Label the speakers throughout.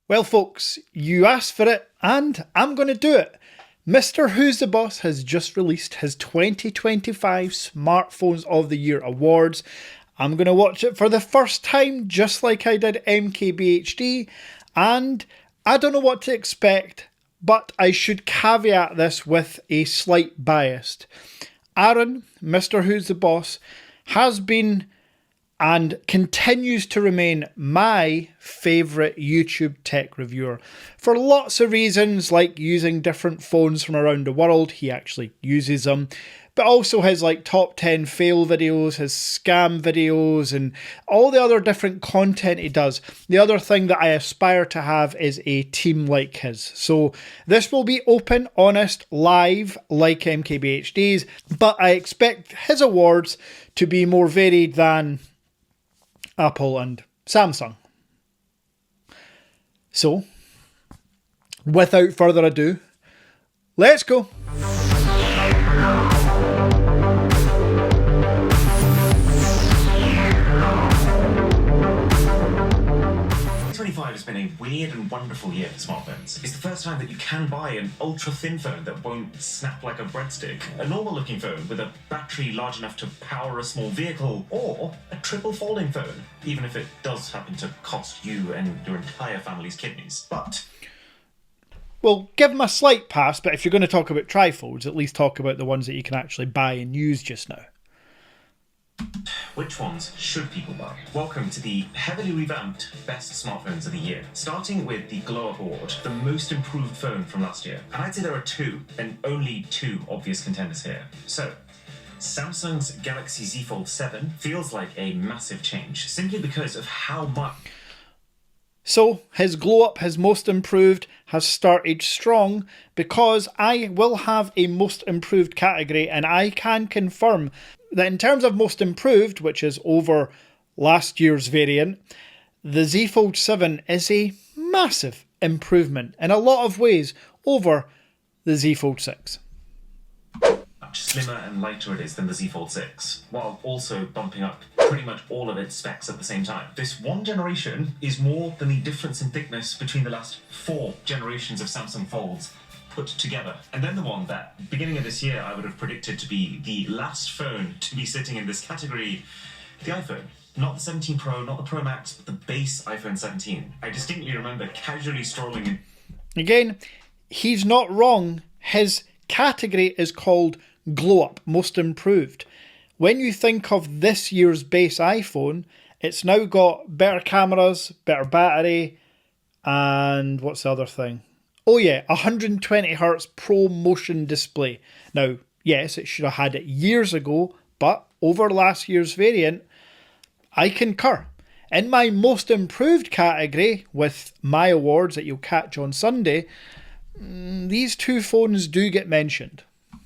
Speaker 1: Well folks, you asked for it and I'm going to do it. Mrwhosetheboss has just released his 2025 Smartphones of the Year awards. I'm going to watch it for the first time just like I did MKBHD, and I don't know what to expect, but I should caveat this with a slight bias. Aaron, Mrwhosetheboss, has been and continues to remain my favourite YouTube tech reviewer for lots of reasons, like using different phones from around the world. He actually uses them, but also his like top 10 fail videos, his scam videos, and all the other different content he does. The other thing that I aspire to have is a team like his. So this will be open, honest, live like MKBHD's, but I expect his awards to be more varied than Apple and Samsung. So, without further ado, let's go.
Speaker 2: 2025 has been a weird and wonderful year for smartphones. It's the first time that you can buy an ultra-thin phone that won't snap like a breadstick, a normal-looking phone with a battery large enough to power a small vehicle, or a triple folding phone, even if it does happen to cost you and your entire family's kidneys. But
Speaker 1: well, give them a slight pass, but if you're going to talk about trifolds, at least talk about the ones that you can actually buy and use just now.
Speaker 2: which ones should people buy? Welcome to the heavily revamped Best Smartphones of the Year, starting with the Glow Up Award, the most improved phone from last year. And I'd say there are two, and only two, obvious contenders here. So, Samsung's Galaxy Z Fold 7 feels like a massive change, simply because of how much...
Speaker 1: So, his Glow Up, his most improved, has started strong because I will have a most improved category, and I can confirm that in terms of most improved, which is over last year's variant, the Z Fold 7 is a massive improvement in a lot of ways over the Z Fold 6.
Speaker 2: Much slimmer and lighter it is than the Z Fold 6, while also bumping up pretty much all of its specs at the same time. This one generation is more than the difference in thickness between the last 4 generations of Samsung Folds put together. And then the one that, beginning of this year, I would have predicted to be the last phone to be sitting in this category, the iPhone. Not the 17 Pro, not the Pro Max, but the base iPhone 17. I distinctly remember casually strolling in...
Speaker 1: Again, he's not wrong. His category is called Glow Up, most improved. When you think of this year's base iPhone, it's now got better cameras, better battery, and what's the other thing? Oh yeah, 120Hz Pro Motion display. Now, yes, it should have had it years ago, but over last year's variant, I concur. In my most improved category, with my awards that you'll catch on Sunday, these two phones do get mentioned.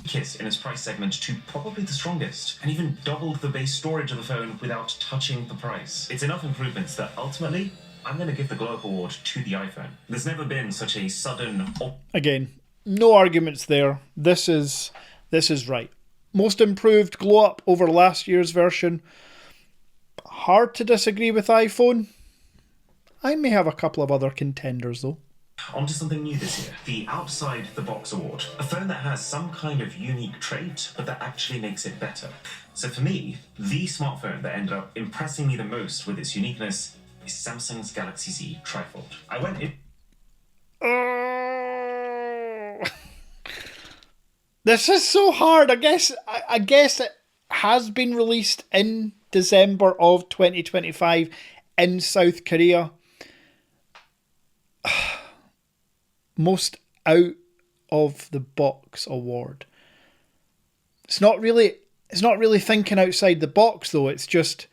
Speaker 2: Kit in its price segment to probably the strongest, and even doubled the base storage of the phone without touching the price. It's enough improvements that ultimately, I'm going to give the Glow Up Award to the iPhone. There's never been such a sudden...
Speaker 1: Again, no arguments there. This is right. Most improved Glow Up over last year's version. Hard to disagree with iPhone. I may have a couple of other contenders though.
Speaker 2: Onto something new this year, the Outside the Box Award. A phone that has some kind of unique trait, but that actually makes it better. So for me, the smartphone that ended up impressing me the most with its uniqueness is Samsung's Galaxy Z Trifold. I went in...
Speaker 1: This is so hard. I guess it has been released in December of 2025 in South Korea. Most out of the box award. It's not really thinking outside the box though. It's just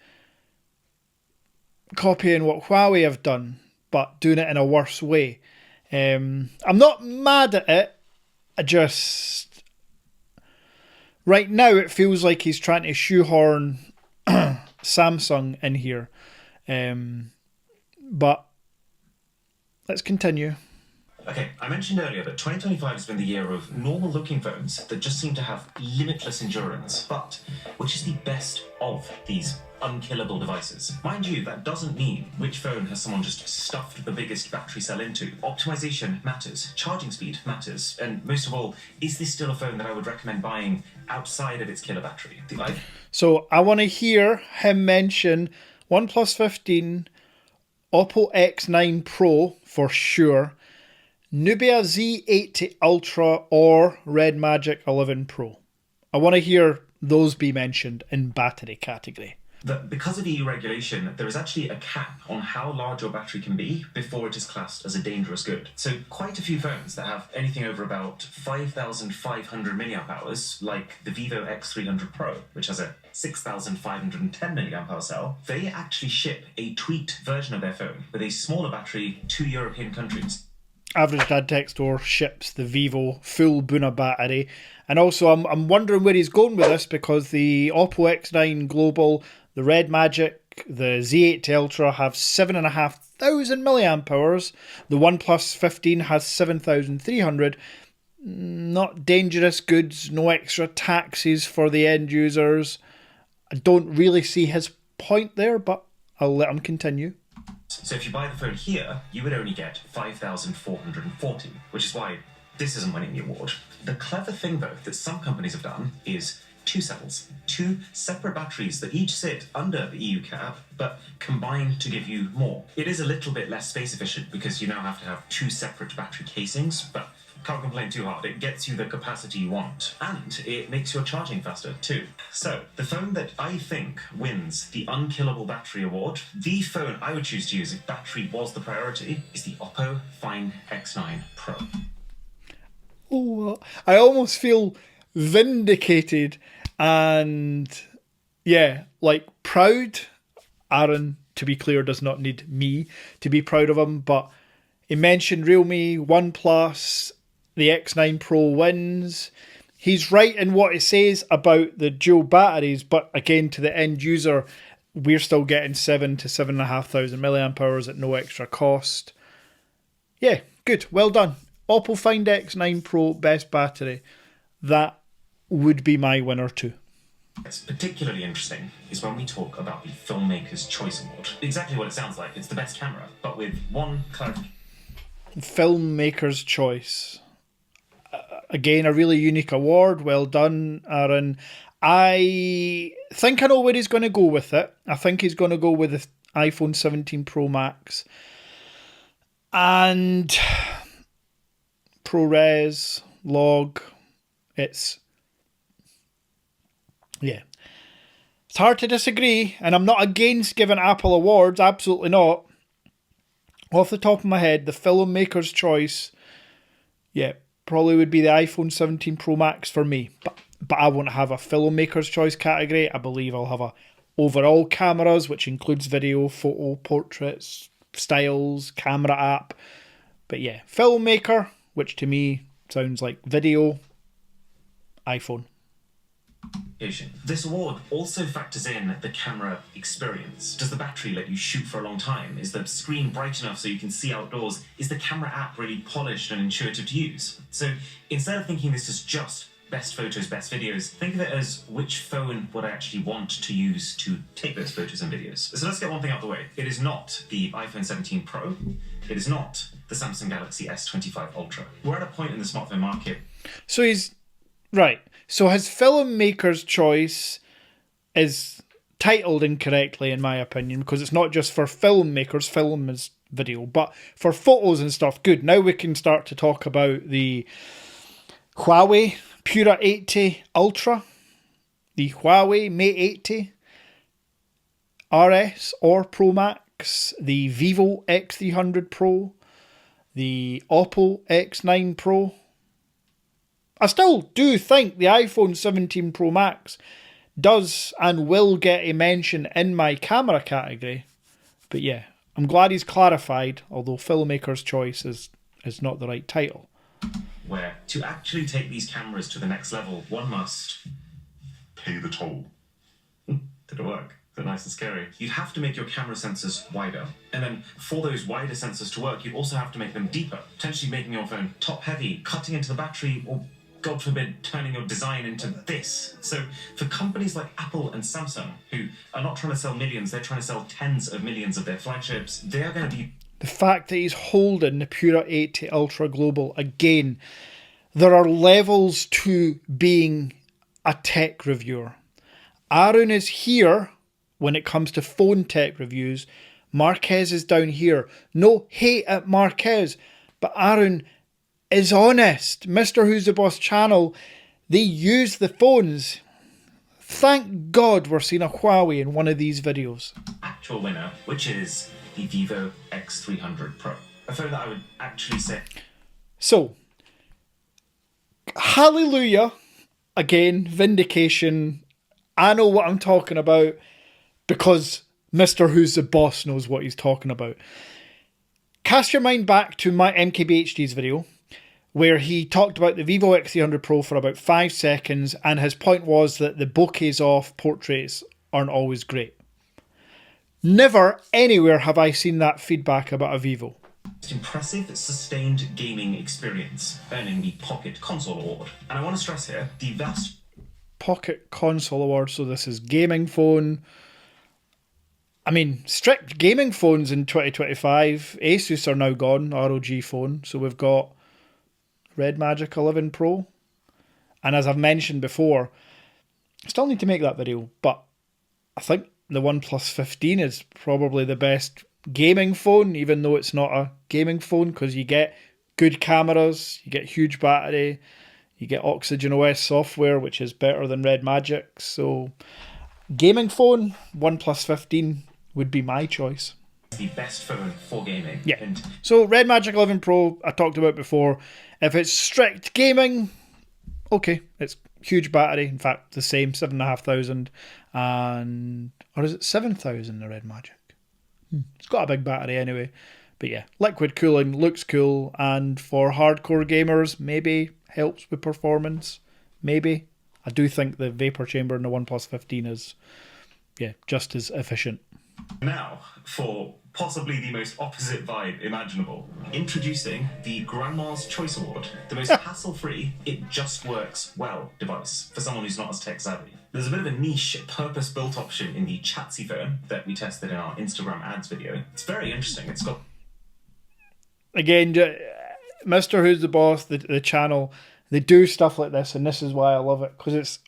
Speaker 1: copying what Huawei have done, but doing it in a worse way. I'm not mad at it. I just right now it feels like he's trying to shoehorn Samsung in here. But let's continue.
Speaker 2: Okay, I mentioned earlier that 2025 has been the year of normal-looking phones that just seem to have limitless endurance. But which is the best of these unkillable devices. Mind you, that doesn't mean which phone has someone just stuffed the biggest battery cell into. Optimization matters, charging speed matters, and most of all, is this still a phone that I would recommend buying outside of its killer battery?
Speaker 1: So I want to hear him mention OnePlus 15, Oppo X9 Pro for sure, Nubia Z80 Ultra or Red Magic 11 Pro. I want to hear those be mentioned in battery category.
Speaker 2: Because of EU regulation, there is actually a cap on how large your battery can be before it is classed as a dangerous good. So quite a few phones that have anything over about 5,500 milliamp hours, like the Vivo X300 Pro, which has a 6,510 milliamp hour cell, they actually ship a tweaked version of their phone with a smaller battery to European countries.
Speaker 1: Average Dad Tech Store ships the Vivo full Buna battery. And also, I'm wondering where he's going with this, because the Oppo X9 Global, the Red Magic, the Z80 Ultra have 7,500 milliamp hours. The OnePlus 15 has 7,300. Not dangerous goods, no extra taxes for the end users. I don't really see his point there, but I'll let him continue.
Speaker 2: So if you buy the phone here, you would only get 5,440, which is why this isn't winning the award. The clever thing, though, that some companies have done is two cells, two separate batteries that each sit under the EU cap, but combine to give you more. It is a little bit less space efficient because you now have to have two separate battery casings, but can't complain too hard. It gets you the capacity you want, and it makes your charging faster too. So, the phone that I think wins the Unkillable Battery Award, the phone I would choose to use if battery was the priority, is the Oppo Find X9 Pro.
Speaker 1: Oh, I almost feel vindicated and, yeah, like proud. Aaron, to be clear, does not need me to be proud of him, but he mentioned Realme, OnePlus, the X9 Pro wins. He's right in what he says about the dual batteries, but again, to the end user, we're still getting 7,000 to 7,500 milliamp hours at no extra cost. Yeah, good. Well done. Oppo Find X9 Pro, best battery. That would be my winner too.
Speaker 2: What's particularly interesting is when we talk about the Filmmaker's Choice Award. Exactly what it sounds like. It's the best camera, but with one clarification.
Speaker 1: Filmmaker's Choice. Again, a really unique award. Well done, Aaron. I think I know where he's going to go with it. I think he's going to go with the iPhone 17 Pro Max. And ProRes, log. It's hard to disagree, and I'm not against giving Apple awards, absolutely not. Off the top of my head, the Filmmaker's Choice, probably would be the iPhone 17 Pro Max for me. But I won't have a Filmmaker's Choice category. I believe I'll have a overall cameras, which includes video, photo, portraits, styles, camera app. But yeah, Filmmaker, which to me sounds like video, iPhone.
Speaker 2: This award also factors in the camera experience. Does the battery let you shoot for a long time? Is the screen bright enough so you can see outdoors? Is the camera app really polished and intuitive to use? So instead of thinking this is just best photos, best videos, think of it as which phone would I actually want to use to take those photos and videos. So let's get one thing out of the way. It is not the iPhone 17 Pro. It is not the Samsung Galaxy S25 Ultra. We're at a point in the smartphone market.
Speaker 1: So he's right. So his Filmmaker's Choice is titled incorrectly, in my opinion, because it's not just for filmmakers. Film is video, but for photos and stuff. Good. Now we can start to talk about the Huawei Pura 80 Ultra, the Huawei Mate 80 RS or Pro Max, the Vivo X300 Pro, the Oppo X9 Pro. I still do think the iPhone 17 Pro Max does and will get a mention in my camera category. But yeah, I'm glad he's clarified, although Filmmaker's Choice is not the right title.
Speaker 2: Where to actually take these cameras to the next level, one must pay the toll. Did it work? Is it nice and scary? You'd have to make your camera sensors wider. And then for those wider sensors to work, you'd also have to make them deeper, potentially making your phone top heavy, cutting into the battery, or God forbid, turning your design into this. So for companies like Apple and Samsung, who are not trying to sell millions, they're trying to sell tens of millions of their flagships, they are going to be...
Speaker 1: The fact that he's holding the Pura 80 Ultra Global, again, there are levels to being a tech reviewer. Aaron is here when it comes to phone tech reviews. Marquez is down here. No hate at Marquez, but Aaron is honest. Mr. Who's the Boss channel, they use the phones. Thank God we're seeing a Huawei in one of these videos.
Speaker 2: Actual winner, which is the Vivo X300 Pro. A phone that I would actually say...
Speaker 1: So, hallelujah. Again, vindication. I know what I'm talking about because Mr. Who's the Boss knows what he's talking about. Cast your mind back to my MKBHD's video where he talked about the Vivo X300 Pro for about 5 seconds, and his point was that the bokehs off portraits aren't always great. Never anywhere have I seen that feedback about a Vivo.
Speaker 2: Impressive, sustained gaming experience, earning the Pocket Console Award. And I want to stress here, the vast...
Speaker 1: Pocket Console Award, so this is gaming phone. I mean, strict gaming phones in 2025. Asus are now gone, ROG phone. So we've got Red Magic 11 Pro. And as I've mentioned before, I still need to make that video, but I think the OnePlus 15 is probably the best gaming phone, even though it's not a gaming phone, because you get good cameras, you get huge battery, you get Oxygen OS software, which is better than Red Magic. So gaming phone, OnePlus 15 would be my choice.
Speaker 2: The best phone for gaming.
Speaker 1: Yeah.
Speaker 2: And
Speaker 1: so Red Magic 11 Pro, I talked about before. If it's strict gaming, okay, it's huge battery. In fact, the same 7,500, and or is it 7,000? The Red Magic. It's got a big battery anyway. But yeah, liquid cooling looks cool, and for hardcore gamers, maybe helps with performance. Maybe. I do think the vapor chamber in the OnePlus 15 is, yeah, just as efficient.
Speaker 2: now, for possibly the most opposite vibe imaginable, introducing the Grandma's Choice Award, the most hassle-free, it just works well device for someone who's not as tech savvy. There's a bit of a niche, purpose-built option in the Chatsy phone that we tested in our Instagram ads video. It's very interesting. It's got...
Speaker 1: Again, Mr. Who's the Boss, the channel, they do stuff like this, and this is why I love it, because it's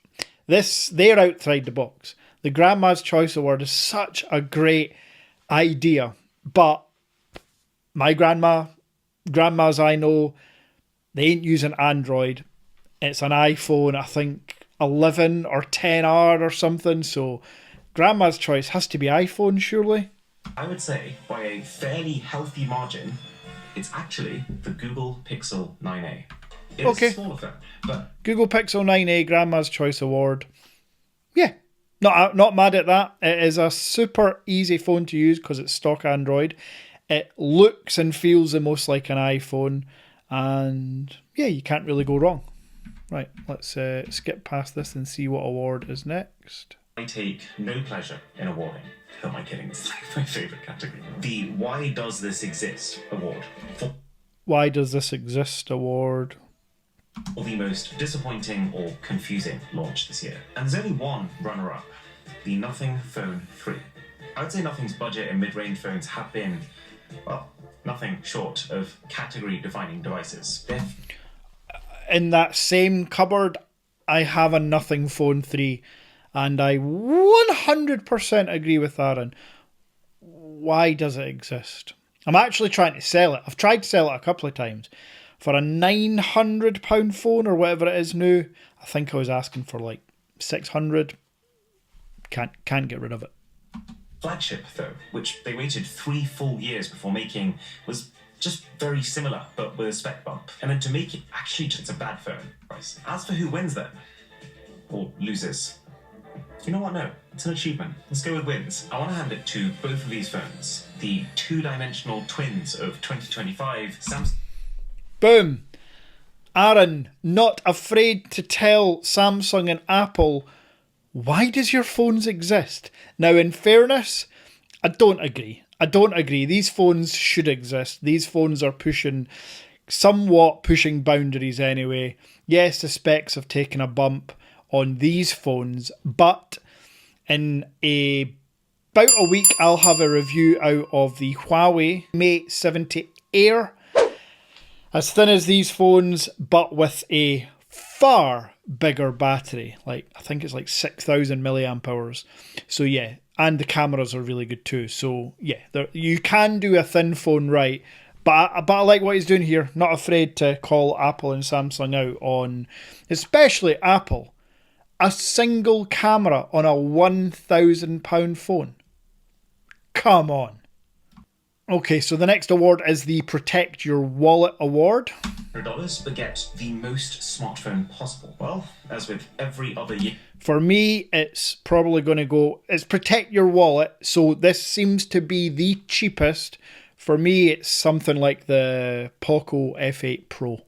Speaker 1: this, they're outside the box. The Grandma's Choice Award is such a great idea, but my grandmas I know, they ain't using Android. It's an iPhone, I think 11 or 10R or something, so Grandma's Choice has to be iPhone, surely?
Speaker 2: I would say, by a fairly healthy margin, it's actually the Google Pixel 9a. It's
Speaker 1: Okay.
Speaker 2: a smaller phone, but...
Speaker 1: Google Pixel 9a Grandma's Choice Award. Yeah, not mad at that. It is a super easy phone to use because it's stock Android. It looks and feels the most like an iPhone, and yeah, you can't really go wrong. Right, let's skip past this and see what award is next.
Speaker 2: I take no pleasure in awarding. Who am I kidding? It's like my favourite category. The Why Does This Exist award for
Speaker 1: Why Does This Exist award?
Speaker 2: the most disappointing or confusing launch this year. And there's only one runner-up, the Nothing Phone 3. I would say Nothing's budget and mid-range phones have been, well, nothing short of category-defining devices.
Speaker 1: In that same cupboard, I have a Nothing Phone 3, and I 100% agree with Aaron. Why does it exist? I'm actually trying to sell it. I've tried to sell it a couple of times. For a £900 phone or whatever it is now, I think I was asking for like 600. Can't get rid of it.
Speaker 2: Flagship, though, which they waited 3 full years before making, was just very similar, but with a spec bump. And then to make it actually just a bad phone. As for who wins then, or loses, you know what? No, it's an achievement. Let's go with wins. I want to hand it to both of these phones, the two-dimensional twins of 2025, Samsung.
Speaker 1: Boom. Aaron, not afraid to tell Samsung and Apple, why does your phones exist? Now, in fairness, I don't agree. These phones should exist. These phones are pushing somewhat pushing boundaries anyway. Yes, the specs have taken a bump on these phones, but in about a week I'll have a review out of the Huawei Mate 70 Air. As thin as these phones, but with a far bigger battery. Like, I think it's like 6,000 milliamp hours. So yeah, and the cameras are really good too. So yeah, you can do a thin phone right. But I like what he's doing here. Not afraid to call Apple and Samsung out on, especially Apple, a single camera on a £1,000 phone. Come on. Okay, so the next award is the Protect Your Wallet Award.
Speaker 2: $100, but get the most smartphone possible. Well, as with every other year.
Speaker 1: For me, it's probably going to go, it's Protect Your Wallet. So this seems to be the cheapest. For me, it's something like the Poco F8 Pro.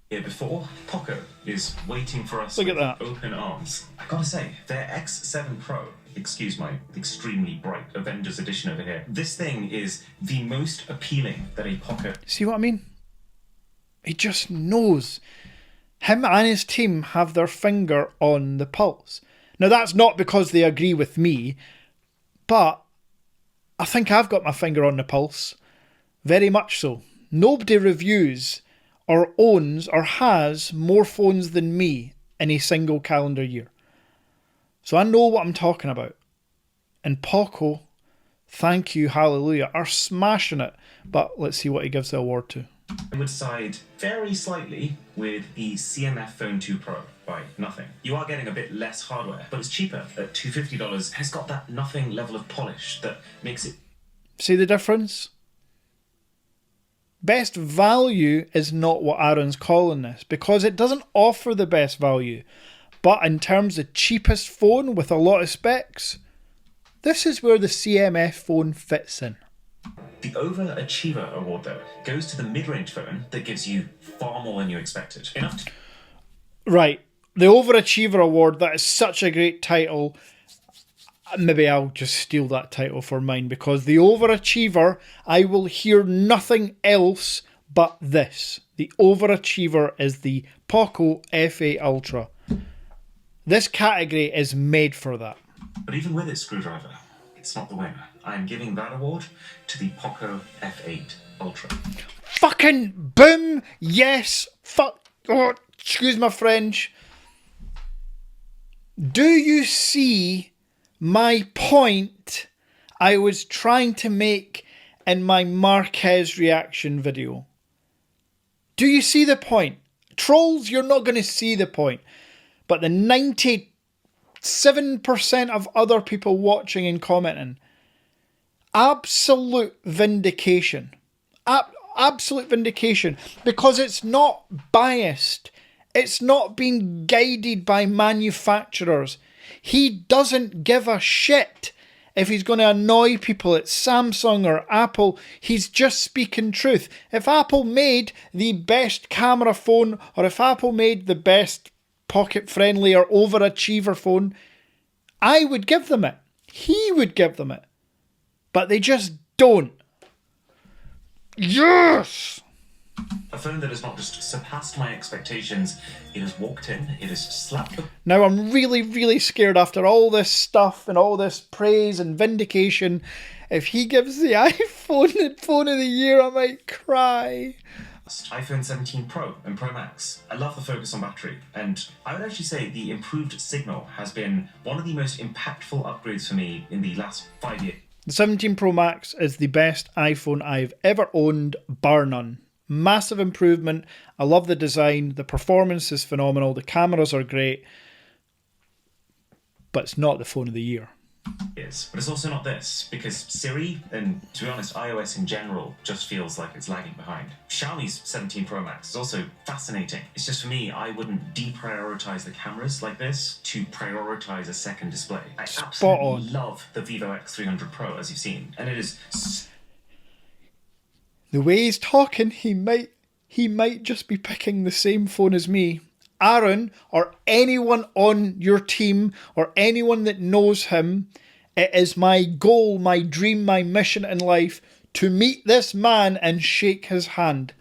Speaker 2: Here before, Poco is waiting for us
Speaker 1: Look
Speaker 2: with
Speaker 1: at that.
Speaker 2: open arms. I gotta say, their X7 Pro, excuse my extremely bright Avengers edition over here, this thing is the most appealing that a Poco...
Speaker 1: See what I mean? He just knows. Him and his team have their finger on the pulse. Now, that's not because they agree with me, but I think I've got my finger on the pulse. Very much so. Nobody reviews or owns or has more phones than me in a single calendar year. So I know what I'm talking about. And Poco, thank you, hallelujah, are smashing it. But let's see what he gives the award to.
Speaker 2: I would side very slightly with the CMF Phone 2 Pro by nothing. You are getting a bit less hardware, but it's cheaper at $250 and it's got that nothing level of polish that makes it...
Speaker 1: See the difference? Best value is not what Aaron's calling this, because it doesn't offer the best value. But in terms of cheapest phone with a lot of specs, this is where the CMF phone fits in.
Speaker 2: The overachiever award, though, goes to the mid-range phone that gives you far more than you expected. Enough to...
Speaker 1: Right, the overachiever award, that is such a great title. Maybe I'll just steal that title for mine, because the overachiever, I will hear nothing else but this. The overachiever is the Poco F8 Ultra. This category is made for that.
Speaker 2: But even with its screwdriver, it's not the winner. I'm giving that award to the Poco F8 Ultra.
Speaker 1: Fucking boom! Yes! Fuck! Oh, excuse my French. Do you see my point I was trying to make in my Marquez reaction video? Do you see the point? Trolls, you're not going to see the point. But the 97% of other people watching and commenting, absolute vindication. Absolute vindication. Because it's not biased. It's not being guided by manufacturers. He doesn't give a shit if he's going to annoy people at Samsung or Apple. He's just speaking truth. If Apple made the best camera phone, or if Apple made the best pocket-friendly or overachiever phone, I would give them it. He would give them it. But they just don't. Yes!
Speaker 2: A phone that has not just surpassed my expectations, it has walked in, it has slapped the...
Speaker 1: Now I'm really, really scared after all this stuff and all this praise and vindication. If he gives the iPhone the phone of the year, I might cry.
Speaker 2: iPhone 17 Pro and Pro Max. I love the focus on battery, and I would actually say the improved signal has been one of the most impactful upgrades for me in the last 5 years.
Speaker 1: The 17 Pro Max is the best iPhone I've ever owned, bar none. Massive improvement. I love the design. The performance is phenomenal. The cameras are great. But it's not the phone of the year.
Speaker 2: But it's also not this, because Siri, and to be honest, iOS in general, just feels like it's lagging behind. Xiaomi's 17 Pro Max is also fascinating. It's just, for me, I wouldn't deprioritize the cameras like this to prioritize a second display. I absolutely love the Vivo X300 Pro, as you've seen, and it is...
Speaker 1: The way he's talking, he might just be picking the same phone as me. Aaron, or anyone on your team, or anyone that knows him, it is my goal, my dream, my mission in life to meet this man and shake his hand.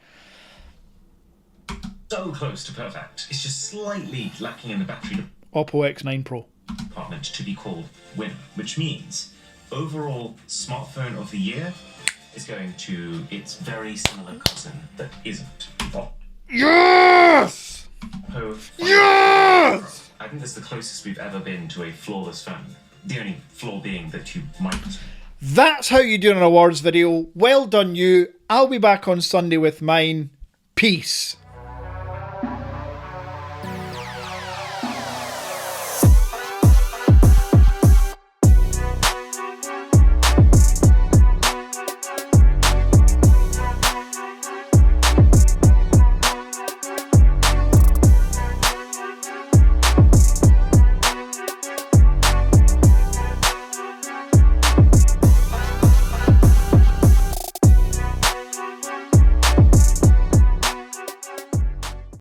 Speaker 2: so close to perfect. It's just slightly lacking in the battery
Speaker 1: Oppo X9 Pro.
Speaker 2: department to be called winner, which means overall smartphone of the year is going to its very similar cousin that isn't.
Speaker 1: Yes!
Speaker 2: Oppo.
Speaker 1: Yes!
Speaker 2: I think that's the closest we've ever been to a flawless phone. The only flaw being that you might.
Speaker 1: That's how you do an awards video. Well done, you. I'll be back on Sunday with mine. Peace.